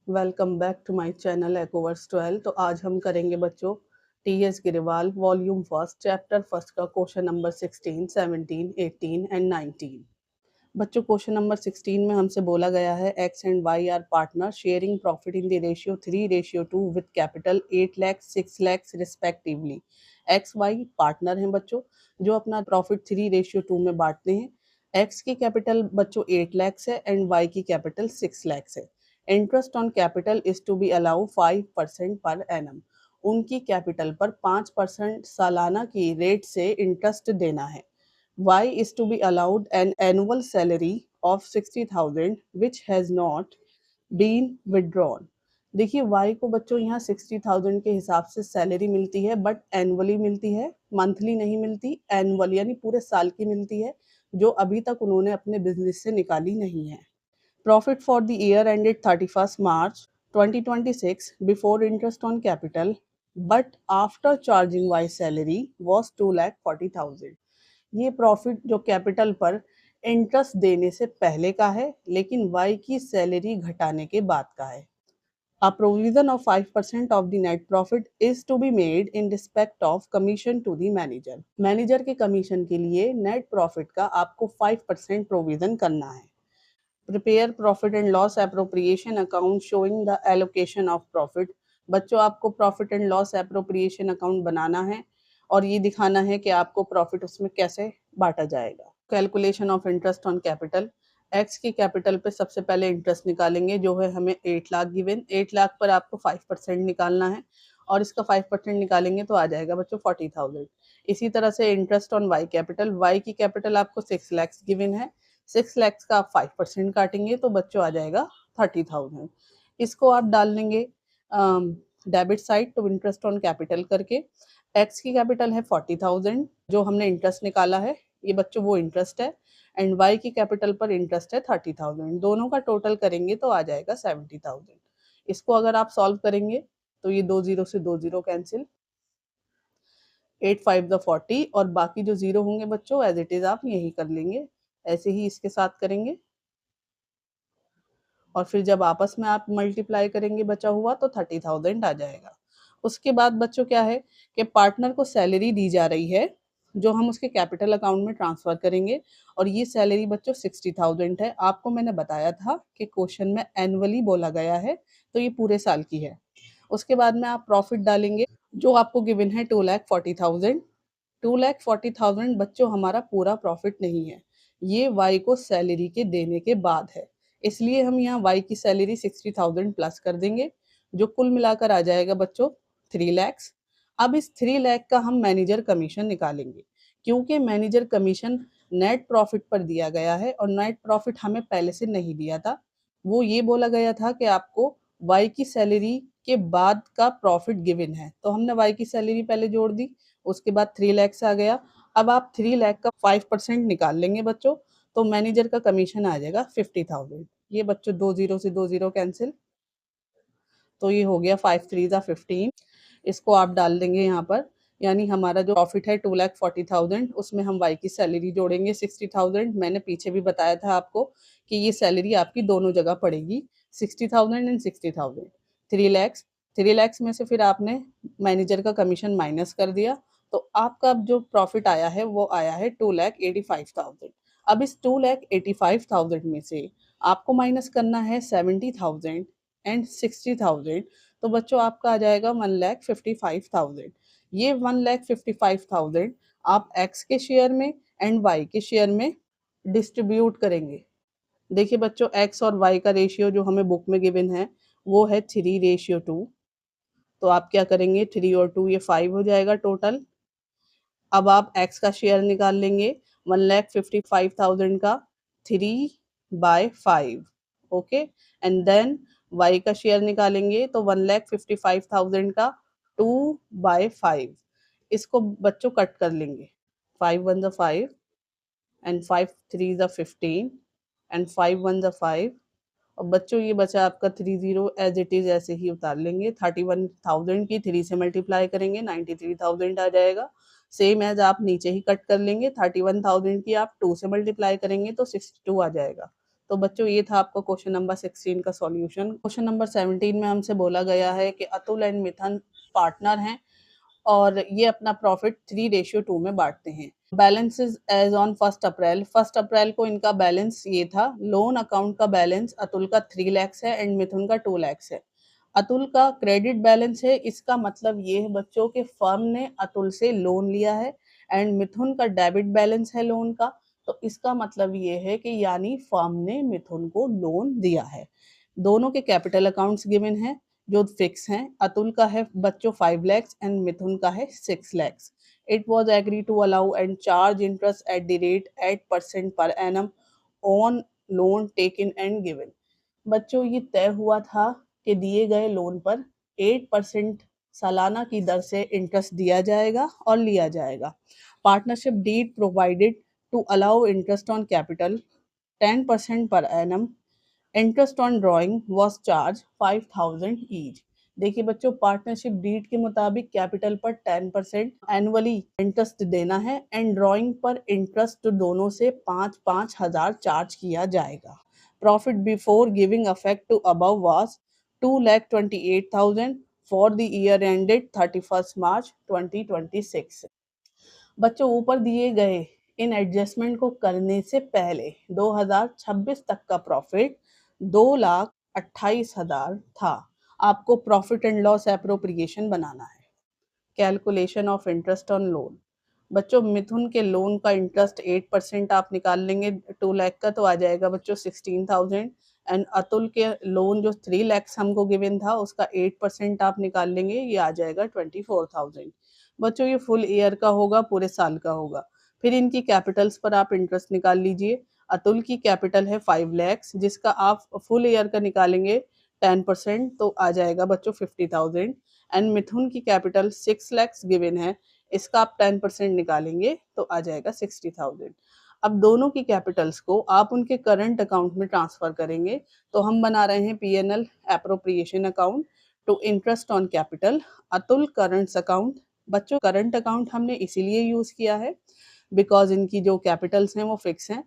Welcome back to my channel एकोवर्स 12। तो आज हम करेंगे बच्चों T S Grewal volume first chapter first का क्वेश्चन नंबर 16, 17, 18 एंड 19। बच्चों क्वेश्चन नंबर 16 में हमसे बोला गया है X and Y are partner sharing profit in the ratio 3:2 with capital 8 lakh 6 lakh respectively. X Y partner हैं बच्चों जो अपना प्रॉफिट 3:2 में बांटते हैं। एक्स की कैपिटल बच्चों 8 लाख है एंड वाई की कैपिटल 6 लाख है। Interest on capital is to be allow 5% per annum. उनकी कैपिटल पर 5% सालाना की रेट से इंटरेस्ट देना है। Y is to be allowed an annual salary of 60,000 which has not been withdrawn। देखिए Y को बच्चों यहाँ 60,000 के हिसाब से सैलरी मिलती है बट एनुअली मिलती है, मंथली नहीं मिलती, एनुअल यानी पूरे साल की मिलती है जो अभी तक उन्होंने अपने बिजनेस से निकाली नहीं है। Profit for the year ended 31st March 2026 before interest on capital but after charging Y salary was 2,40,000। ये प्रॉफिट जो कैपिटल पर इंटरेस्ट देने से पहले का है लेकिन वाई की सैलरी घटाने के बाद का है। A provision of 5% of the net profit is to be made in respect of commission to the manager। Manager के कमीशन के लिए नेट प्रॉफिट का आपको 5% प्रोविजन करना है। Prepare profit and loss appropriation account showing the allocation of profit. बच्चों आपको profit and loss appropriation account बनाना है और ये दिखाना है कि आपको प्रॉफिट उसमें कैसे बांटा जाएगा। Calculation of interest on capital. X की कैपिटल पे सबसे पहले इंटरेस्ट निकालेंगे जो है हमें 8 लाख गिवन। 8 लाख पर आपको 5% निकालना है और इसका 5% निकालेंगे तो आ जाएगा बच्चों 40,000। इसी तरह से interest on Y capital. Y की कैपिटल आपको 6 लाख गिवन है। 6 लैक्स का आप 5% काटेंगे तो बच्चों आ जाएगा 30,000। इसको आप डाल देंगे debit side to interest on capital करके। एक्स की कैपिटल है 40,000 जो हमने इंटरेस्ट निकाला है, ये बच्चों वो इंटरेस्ट है एंड वाई की कैपिटल पर इंटरेस्ट है 30,000। दोनों का टोटल करेंगे तो आ जाएगा 70,000। इसको अगर आप सॉल्व करेंगे तो ये 2 जीरो से 2 जीरो कैंसिल, 8 5 द 40 और बाकी जो जीरो होंगे बच्चों एज इट इज आप यही कर लेंगे। ऐसे ही इसके साथ करेंगे और फिर जब आपस में आप मल्टीप्लाई करेंगे बचा हुआ तो 30,000 आ जाएगा। उसके बाद बच्चों क्या है कि पार्टनर को सैलरी दी जा रही है जो हम उसके कैपिटल अकाउंट में ट्रांसफर करेंगे और ये सैलरी बच्चों 60,000 है। आपको मैंने बताया था कि क्वेश्चन में एनुअली बोला गया है तो ये पूरे साल की है। उसके बाद में आप प्रॉफिट डालेंगे जो आपको गिवन है 2,40,000। 2,40,000 बच्चों हमारा पूरा प्रॉफिट नहीं है, ये वाई को सैलरी के देने के बाद है, इसलिए हम यहाँ वाई की सैलरी 60,000 प्लस कर देंगे जो कुल मिलाकर आ जाएगा बच्चों 3 लाख। अब इस 3 लाख का हम मैनेजर कमीशन निकालेंगे क्योंकि मैनेजर कमीशन नेट प्रॉफिट पर दिया गया है और नेट प्रॉफिट हमें पहले से नहीं दिया था। वो ये बोला गया था कि आपको वाई की सैलरी के बाद का प्रॉफिट गिवन है तो हमने वाई की सैलरी पहले जोड़ दी, उसके बाद 3 लाख आ गया। अब आप 3 लाख का 5% निकाल लेंगे बच्चों तो मैनेजर का कमीशन आ जाएगा 50,000। ये बच्चों 2 जीरो से 2 जीरो कैंसिल, तो ये हो गया 5 3 जा 15। इसको आप डाल देंगे यहाँ पर, यानी हमारा जो प्रॉफिट है 2,40,000 उसमें हम वाई की सैलरी जोड़ेंगे 60,000। मैंने पीछे भी बताया था आपको कि ये सैलरी आपकी दोनों जगह पड़ेगी 60,000 एंड 60,000। 3 लाख, 3 लाख में से फिर आपने मैनेजर का कमीशन माइनस कर दिया तो आपका जो प्रॉफिट आया है वो आया है 2,85,000। अब इस 2,85,000 में से आपको माइनस करना है 70,000 एंड 60,000 तो बच्चों आपका आ जाएगा 1,55,000। ये 1,55,000 आप एक्स के शेयर में एंड वाई के शेयर में डिस्ट्रीब्यूट करेंगे। देखिए बच्चों एक्स और वाई का रेशियो जो हमें बुक में गिवन है वो है 3:2। तो आप क्या करेंगे 3 और 2 ये 5 हो जाएगा टोटल। अब आप एक्स का शेयर निकाल लेंगे 1,55,000 का 3/5, ओके। एंड देन वाई का शेयर निकालेंगे तो 1,55,000 का 2/5। इसको बच्चों कट कर लेंगे, 5 1 ज़ा 5 एंड 5 3 ज़ा 15 एंड 5 1 ज़ा 5 और बच्चों ये बचा आपका 30 एज इट इज ऐसे ही उतार लेंगे। 31,000 की 3 से मल्टीप्लाई करेंगे 93,000 आ जाएगा। सेम एज आप नीचे ही कट कर लेंगे, 31,000 की आप 2 से मल्टीप्लाई करेंगे तो 62 आ जाएगा। तो बच्चों ये था आपका क्वेश्चन नंबर 16 का सॉल्यूशन। क्वेश्चन नंबर 17 में हमसे बोला गया है कि अतुल एंड मिथुन पार्टनर हैं और ये अपना प्रॉफिट 3:2 में बांटते हैं। बैलेंस इज एज ऑन 1 अप्रैल। 1 अप्रैल को इनका बैलेंस ये था, लोन अकाउंट का बैलेंस अतुल का 3 लाख है एंड मिथुन का 2 लाख है। अतुल का क्रेडिट बैलेंस है, इसका मतलब ये है बच्चों के फर्म ने अतुल से लोन लिया है एंड मिथुन का डेबिट बैलेंस है लोन का। तो इसका मतलब ये है कि यानी फर्म ने मिथुन को लोन दिया है। दोनों के कैपिटल अकाउंट्स गिवन हैं जो फिक्स हैं। अतुल का है बच्चों 5 lakhs एंड मिथुन का है 6 lakhs। It was agreed to allow and charge interest at the rate 8% per annum on loan taken and given। बच्चों ये तय हुआ था कि दिए गए लोन पर 8% सालाना की दर से इंटरेस्ट दिया जाएगा और लिया जाएगा। Partnership deed provided to allow interest on capital 10% per annum। Interest on drawing was charge 5,000 each. देखिए बच्चों, पार्टनरशिप डीड के मुताबिक कैपिटल पर 10% एनुअली इंटरेस्ट देना है एंड ड्राइंग पर इंटरेस्ट दोनों से 5-5 हजार चार्ज किया जाएगा। Profit before giving affect to above was 2,28,000 for the year ended 31 March 2026। बच्चों ऊपर दिए गए इन एडजस्टमेंट को करने से पहले 2026 तक का प्रॉफिट 2,28,000 था। आपको प्रॉफिट एंड लॉस एप्रोप्रिएशन बनाना है। Calculation of interest on loan. बच्चों मिथुन के लोन का इंटरेस्ट 8% आप निकाल लेंगे 2 लाख का, तो आ जाएगा बच्चों 16,000 एंड अतुल के लोन जो 3 लाख हमको गिवन था उसका 8% आप निकाल लेंगे, ये आ जाएगा 24,000। बच्चों ये फुल ईयर का होगा, पूरे साल का होगा। फिर इनकी कैपिटल्स पर आप इंटरेस्ट निकाल लीजिए। अतुल की कैपिटल है 5 लाख जिसका आप फुल ईयर का निकालेंगे 10% तो आ जाएगा बच्चों 50,000 एंड मिथुन की कैपिटल 6 लाख गिवन है, इसका आप 10% निकालेंगे तो आ जाएगा 60,000। अब दोनों की कैपिटल्स को आप उनके करंट अकाउंट में ट्रांसफर करेंगे तो हम बना रहे हैं PNL appropriation account to interest on capital Atul currents account. बच्चों करंट अकाउंट हमने इसीलिए यूज किया है बिकॉज इनकी जो कैपिटल्स हैं वो फिक्स हैं।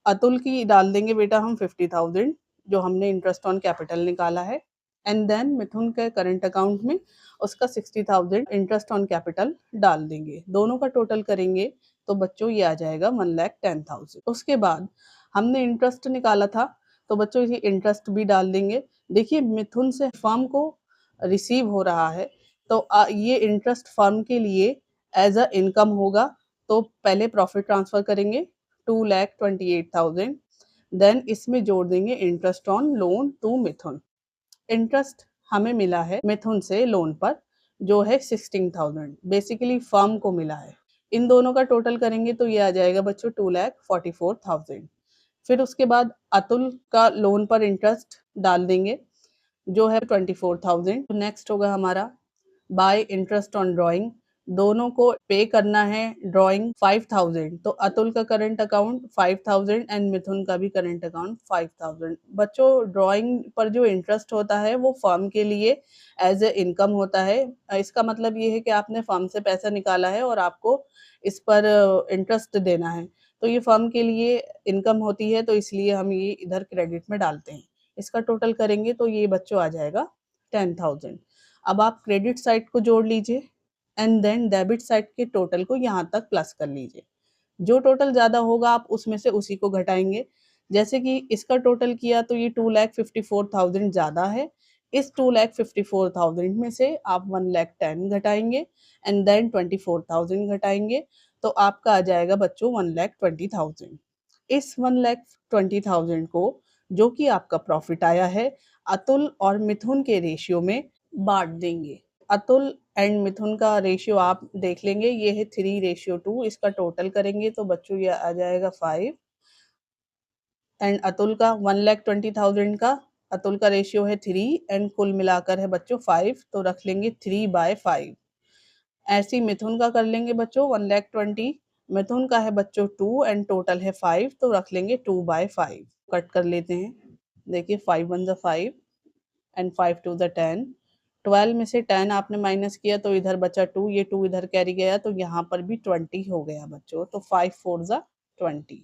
अतुल की डाल देंगे बेटा हम 50,000 जो हमने इंटरेस्ट ऑन कैपिटल निकाला है एंड देन मिथुन के करंट अकाउंट में उसका 60,000 इंटरेस्ट ऑन कैपिटल डाल देंगे। दोनों का टोटल करेंगे तो बच्चों ये आ जाएगा 1,10,000। उसके बाद हमने इंटरेस्ट निकाला था तो बच्चों ये इंटरेस्ट भी डाल देंगे। देखिए मिथुन से फर्म को रिसीव हो रहा है तो ये इंटरेस्ट फर्म के लिए एज अ इनकम होगा। तो पहले प्रॉफिट ट्रांसफर करेंगे 2,28,000 देन इसमें जोड़ देंगे interest on loan to Mithun. Interest हमें मिला है मिथुन से लोन पर जो है 16,000 बेसिकली फर्म को मिला है। इन दोनों का टोटल करेंगे तो ये आ जाएगा बच्चों 2,44,000। फिर उसके बाद अतुल का लोन पर इंटरेस्ट डाल देंगे जो है 24,000। नेक्स्ट होगा हमारा बाय इंटरेस्ट ऑन ड्राइंग। दोनों को पे करना है ड्राइंग 5,000 तो अतुल का करंट अकाउंट 5,000 एंड मिथुन का भी करंट अकाउंट 5,000। बच्चों ड्राइंग पर जो इंटरेस्ट होता है वो फर्म के लिए एज ए इनकम होता है। इसका मतलब ये है कि आपने फर्म से पैसा निकाला है और आपको इस पर इंटरेस्ट देना है तो ये फर्म के लिए इनकम होती है तो इसलिए हम ये इधर क्रेडिट में डालते हैं। इसका टोटल करेंगे तो ये बच्चों आ जाएगा 10,000। अब आप क्रेडिट साइड को जोड़ लीजिए एंड देन डेबिट साइड के टोटल को यहाँ तक प्लस कर लीजिए। जो टोटल ज़्यादा होगा आप उसमें से उसी को घटाएंगे। जैसे कि इसका टोटल किया तो ये 2,54,000 ज़्यादा है। इस 2,54,000 में से आप 1,10,000 घटाएंगे एंड देन 24,000 घटाएंगे तो आपका आ जाएगा बच्चों 1,20,000। इस 1,20,000 को जो कि आपका प्रॉफिट आया है अतुल और मिथुन के रेशियो में बांट देंगे। अतुल एंड मिथुन का रेशियो आप देख लेंगे, ये है 3:2। इसका टोटल करेंगे तो बच्चों ये आ जाएगा 5 एंड अतुल का 1,20,000 का अतुल का रेशियो है 3 एंड कुल मिलाकर है बच्चों 5 तो रख लेंगे 3/5। ऐसे ही मिथुन का कर लेंगे बच्चों 1,20,000 मिथुन का है बच्चों 2 एंड टोटल है 5 तो रख लेंगे 2/5। कट कर लेते हैं। देखिए 5 1 ज़ा 5 एंड 5 2 ज़ा 10। 12 में से 10 आपने माइनस किया तो इधर बचा 2, ये 2 इधर कैरी गया तो यहाँ पर भी 20 हो गया बच्चों। तो 5 4 ज़ा 20।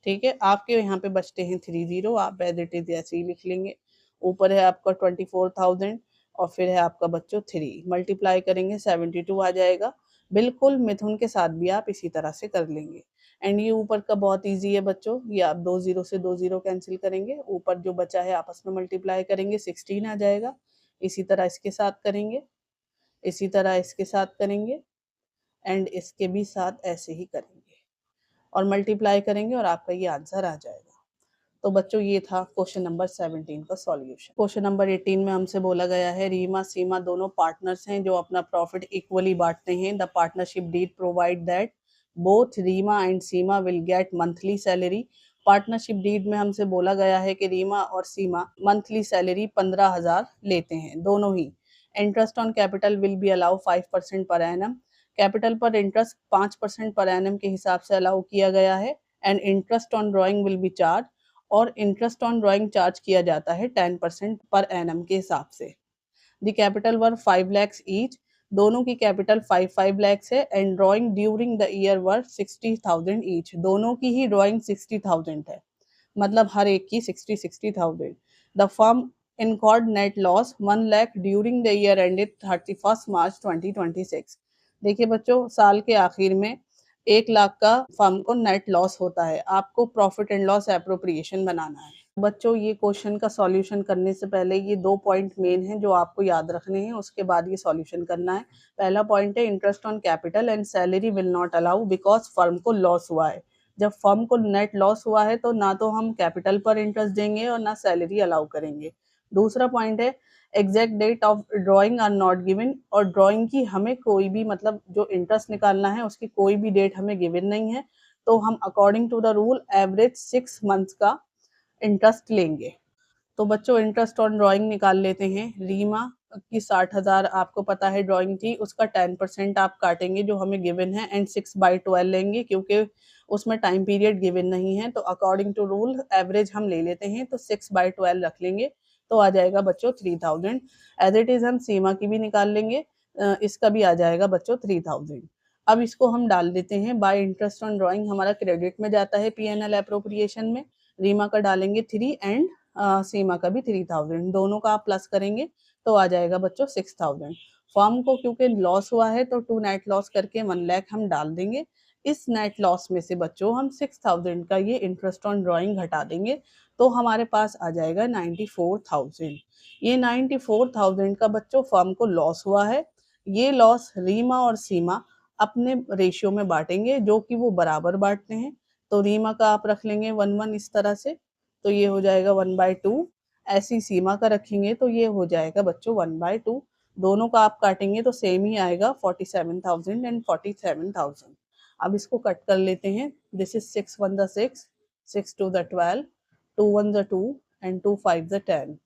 ठीक है, आपके यहाँ पे बचते हैं 30, आप एज इट इज ऐसे ही लिख लेंगे। ऊपर है आपका 24,000 और फिर है आपका बच्चों 3, मल्टीप्लाई करेंगे 72 आ जाएगा। बिल्कुल मिथुन के साथ भी आप इसी तरह से कर लेंगे। एंड ये ऊपर का बहुत इजी है बच्चों, ये आप 2 0 से 2 0 कैंसिल करेंगे, ऊपर जो बचा है आपस में मल्टीप्लाई करेंगे 16 आ जाएगा। इसी तरह इसके साथ करेंगे, इसी तरह इसके साथ करेंगे, एंड इसके भी साथ ऐसे ही करेंगे और मल्टीप्लाई करेंगे और आपका ये आंसर आ जाएगा। तो बच्चों ये था क्वेश्चन नंबर 17 का सॉल्यूशन। क्वेश्चन नंबर 18 में हमसे बोला गया है रीमा सीमा दोनों पार्टनर्स हैं जो अपना प्रॉफिट इक्वली बांटते हैं। The partnership deed provide that both Reema and Seema will get monthly salary. Partnership deed में हमसे बोला गया है कि रीमा और सीमा मंथली सैलरी 15,000 लेते हैं दोनों ही। Interest on capital will be allow 5% per annum. Capital पर इंटरेस्ट 5% पर एनम के हिसाब से अलाउ किया गया है। And interest on drawing will be charge, और इंटरेस्ट ऑन ड्रॉइंग चार्ज किया जाता है 10% पर एनम के हिसाब से। The capital were 5 lakhs each, दोनों की कैपिटल 5 lakhs है। And drawing during the year were 60,000 each, दोनों की ही ड्रॉइंग 60,000 है, मतलब हर एक की 60,000। The firm incurred net loss 1 lakh during the year ended 31st March 2026। देखिए बच्चों, साल के आखिर में 1 लाख का फर्म को नेट लॉस होता है। आपको प्रॉफिट एंड लॉस एप्रोप्रिएशन बनाना है। बच्चों ये क्वेश्चन का सॉल्यूशन करने से पहले ये 2 पॉइंट मेन हैं जो आपको याद रखने हैं, उसके बाद ये सॉल्यूशन करना है। पहला पॉइंट है interest on capital and salary will not allow because firm को लॉस हुआ है। जब फर्म को नेट लॉस हुआ है तो ना तो हम कैपिटल पर इंटरेस्ट देंगे और ना सैलरी अलाउ करेंगे। दूसरा पॉइंट है exact date of drawing are not given, और ड्राइंग की हमें कोई भी मतलब जो इंटरेस्ट निकालना है उसकी कोई भी डेट हमें गिवन नहीं है, तो हम according to the rule average 6 months का इंटरेस्ट लेंगे। तो बच्चों इंटरेस्ट ऑन ड्राइंग निकाल लेते हैं। रीमा की 60,000 आपको पता है ड्राइंग थी, उसका 10% आप काटेंगे जो हमें गिवन है, एंड 6/12 लेंगे क्योंकि उसमें टाइम पीरियड गिवन नहीं है, तो अकॉर्डिंग टू रूल एवरेज हम ले लेते हैं, तो 6/12 रख लेंगे, तो आ जाएगा बच्चों 3,000। एज इट इज हम सीमा की भी निकाल लेंगे, इसका भी आ जाएगा बच्चों 3,000। अब इसको हम डाल देते हैं, बाय इंटरेस्ट ऑन ड्राइंग हमारा क्रेडिट में जाता है P&L एप्रोप्रिएशन में। रीमा का डालेंगे 3 एंड सीमा का भी 3,000, दोनों का आप प्लस करेंगे तो आ जाएगा बच्चों 6,000। फर्म को क्योंकि लॉस हुआ है तो 2 नेट लॉस करके 1 लाख हम डाल देंगे। इस नेट लॉस में से बच्चों हम 6,000 का ये इंटरेस्ट ऑन ड्राइंग घटा देंगे, तो हमारे पास आ जाएगा 94,000। ये 94,000 का बच्चों फर्म को लॉस हुआ है। ये लॉस रीमा और सीमा अपने रेशियो में बांटेंगे जो कि वो बराबर बांटते हैं। तो रीमा का आप रख लेंगे 1/1 इस तरह से, तो ये हो जाएगा 1/2। ऐसी सीमा का रखेंगे तो ये हो जाएगा बच्चों 1/2। दोनों का आप काटेंगे तो सेम ही आएगा 47,000 एंड 47,000। अब इसको कट कर लेते हैं। This is 6 1 6, 6 2 12, 2 1 2 and 2 5 10।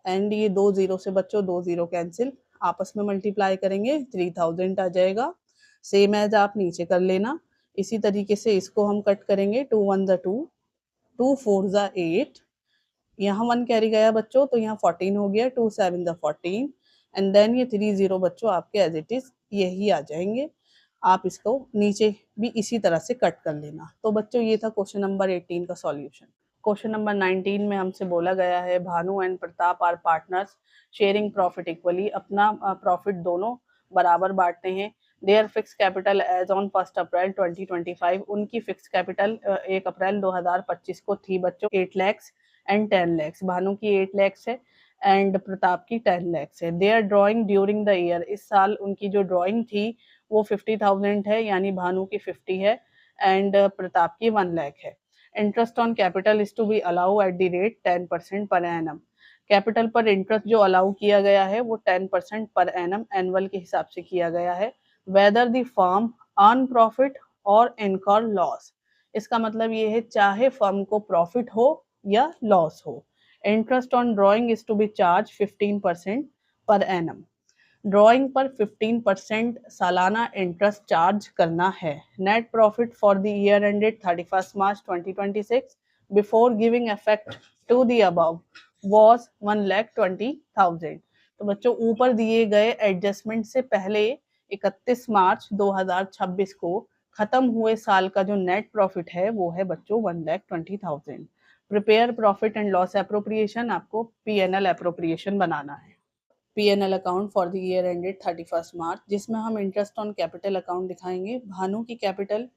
एंड ये 2 0 से बच्चों 2 0 कैंसिल, आपस में मल्टीप्लाई करेंगे 3,000 आ जाएगा। सेम एज आप नीचे कर लेना। इसी तरीके से इसको हम कट करेंगे, 2 1 2, 2 4 8, यहाँ 1 कैरी गया बच्चों तो यहाँ 14 हो गया, 2 7 14, एंड देन ये 3 0 बच्चों आपके एज इट इज यही आ जाएंगे। आप इसको नीचे भी इसी तरह से कट कर लेना। तो बच्चों ये था क्वेश्चन नंबर 18 का सॉल्यूशन। क्वेश्चन नंबर 19 में हमसे बोला गया है Bhanu and Pratap are partners sharing profit equally, अपना प्रॉफिट दोनों बराबर बांटते हैं। Their fix capital as on 1 April 2025, उनकी फिक्स कैपिटल 1 अप्रैल 2025 को थी बच्चों 8 lakhs एंड 10 lakhs। भानु की 8 lakhs है एंड प्रताप की 10 lakhs है। Their drawing during the year, इस साल उनकी जो ड्रॉइंग थी वो 50,000 है, यानी भानु की 50 है एंड प्रताप की 1 लाख है। Interest on capital is to be allow at the rate 10% per annum. Capital पर इंटरेस्ट जो अलाउ किया गया है वो 10% पर एनम एनुअल के हिसाब से किया गया है। Whether the firm earn profit और इनकर लॉस, इसका मतलब ये है चाहे फर्म को प्रॉफिट हो या लॉस हो। Interest on drawing is to be charge 15% per annum. Drawing पर 15% सालाना इंटरेस्ट चार्ज करना है। Net profit for the year ended 31 March 2026 before giving effect to the above was 1,20,000। तो बच्चों ऊपर दिए गए एडजस्टमेंट से पहले 31 मार्च 2026 को खत्म हुए साल का जो नेट प्रॉफिट है वो है बच्चों 1,20,000। Prepare profit and loss appropriation, आपको पीएनएल एप्रोप्रिएशन बनाना है। PNL account for the year ended 31 मार्च, जिसमें हम इंटरेस्ट ऑन कैपिटल अकाउंट दिखाएंगे, भानु की कैपिटल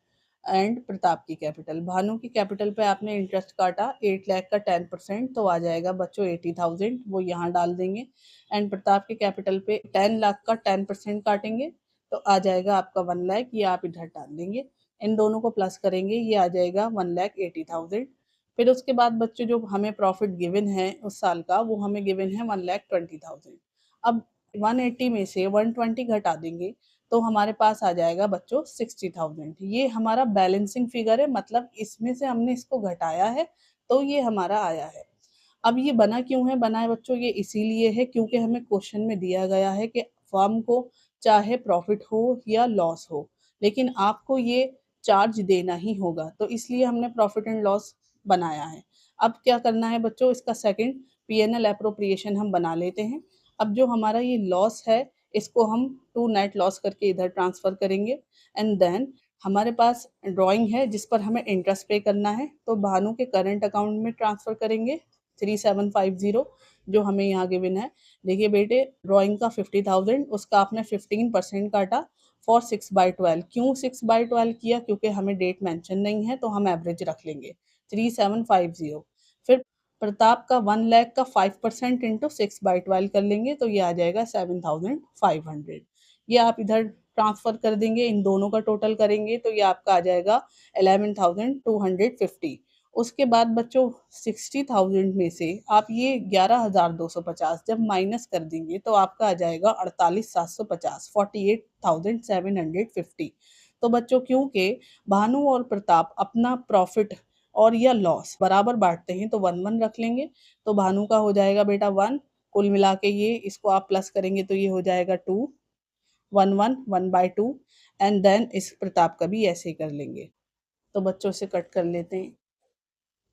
एंड प्रताप की कैपिटल। भानु की कैपिटल पे आपने इंटरेस्ट काटा 8 लाख का 10%, तो आ जाएगा बच्चों 80,000, वो यहाँ डाल देंगे। एंड प्रताप की कैपिटल पे 10 लाख का 10% काटेंगे, तो आ जाएगा आपका 1 लाख, ये आप इधर डाल देंगे। इन दोनों को प्लस करेंगे, ये आ जाएगा 1,80,000। फिर उसके बाद बच्चों जो हमें प्रॉफिट गिवन है उस साल का, वो हमें गिवन है 1,20,000। अब 180 में से 120 घटा देंगे, तो हमारे पास आ जाएगा बच्चों 60,000। ये हमारा बैलेंसिंग फिगर है, मतलब इसमें से हमने इसको घटाया है तो ये हमारा आया है। अब ये बना क्यों है? बना है बच्चों ये इसीलिए है क्योंकि हमें क्वेश्चन में दिया गया है कि फर्म को चाहे प्रॉफिट हो या लॉस हो, लेकिन आपको ये चार्ज देना ही होगा, तो इसलिए हमने प्रॉफिट एंड लॉस बनाया है। अब क्या करना है बच्चों, इसका सेकंड पीएनएल एप्रोप्रिएशन हम बना लेते हैं। अब जो हमारा ये लॉस है, इसको हम टू नेट लॉस करके इधर ट्रांसफर करेंगे। एंड देन हमारे पास ड्राइंग है जिस पर हमें इंटरेस्ट पे करना है, तो भानु के करंट अकाउंट में ट्रांसफर करेंगे 3750, जो हमें यहाँ गिवन है। देखिए बेटे, ड्राइंग का 50,000, उसका आपने 15% काटा फॉर 6/12। क्यों 6/12 किया? क्योंकि हमें डेट मेंशन नहीं है, तो हम एवरेज रख लेंगे 3750। फिर प्रताप का 1 लाख का 5% इंटू 6/12 कर लेंगे, तो ये आ जाएगा 7,500। ये आप इधर ट्रांसफर कर देंगे, इन दोनों का टोटल करेंगे तो ये आपका आ जाएगा 11,250। उसके बाद बच्चों 60,000 में से आप ये 11,250 जब माइनस कर देंगे, तो आपका आ जाएगा 48,750, 48,750। तो बच्चों क्योंकि भानु और प्रताप अपना प्रॉफिट और या लॉस बराबर बांटते हैं, तो 1-1 रख लेंगे। तो भानु का हो जाएगा बेटा 1, कुल मिला के ये इसको आप प्लस करेंगे तो ये हो जाएगा 2, 1-1, 1/2। एंड देन इस प्रताप का भी ऐसे ही कर लेंगे। तो बच्चों से कट कर लेते हैं।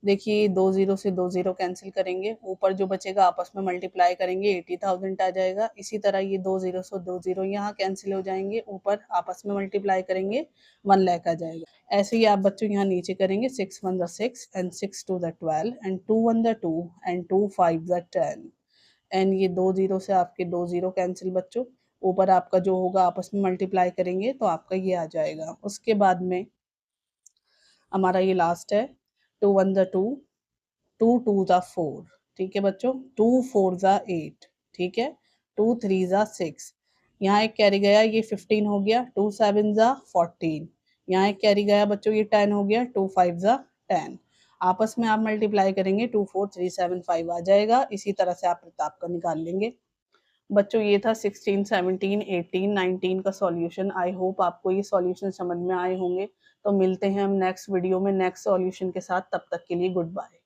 देखिए 2 जीरो से 2 जीरो कैंसिल करेंगे, ऊपर जो बचेगा आपस में मल्टीप्लाई करेंगे 80,000 आ जाएगा। इसी तरह ये 2 जीरो से 2 जीरो यहाँ कैंसिल हो जाएंगे, ऊपर आपस में मल्टीप्लाई करेंगे 1 लाख आ जाएगा। ऐसे ही आप बच्चों यहाँ नीचे करेंगे 6 1 6 एंड 6 2 12 एंड 2 1 2 एंड 2 5 10। एंड ये 2 जीरो से आपके 2 जीरो कैंसिल बच्चों, ऊपर आपका जो होगा आपस में मल्टीप्लाई करेंगे तो आपका ये आ जाएगा। उसके बाद में हमारा ये लास्ट है 2 1 2, 2 2 4, ठीक है बच्चों, 2 4 8, ठीक है, 2 3 6, यहाँ एक कैरी गया, ये 15 हो गया, 2 7 14, यहाँ एक कैरी गया बच्चों, ये 10 हो गया, 2 5 10। आपस में आप मल्टीप्लाई करेंगे 2 4 3 7 5 आ जाएगा। इसी तरह से आप प्रताप का निकाल लेंगे। बच्चों ये था 16 17 18 19 का सॉल्यूशन। आई होप आपको ये सॉल्यूशन समझ में आए होंगे। तो मिलते हैं हम नेक्स्ट वीडियो में नेक्स्ट सॉल्यूशन के साथ, तब तक के लिए गुड बाय।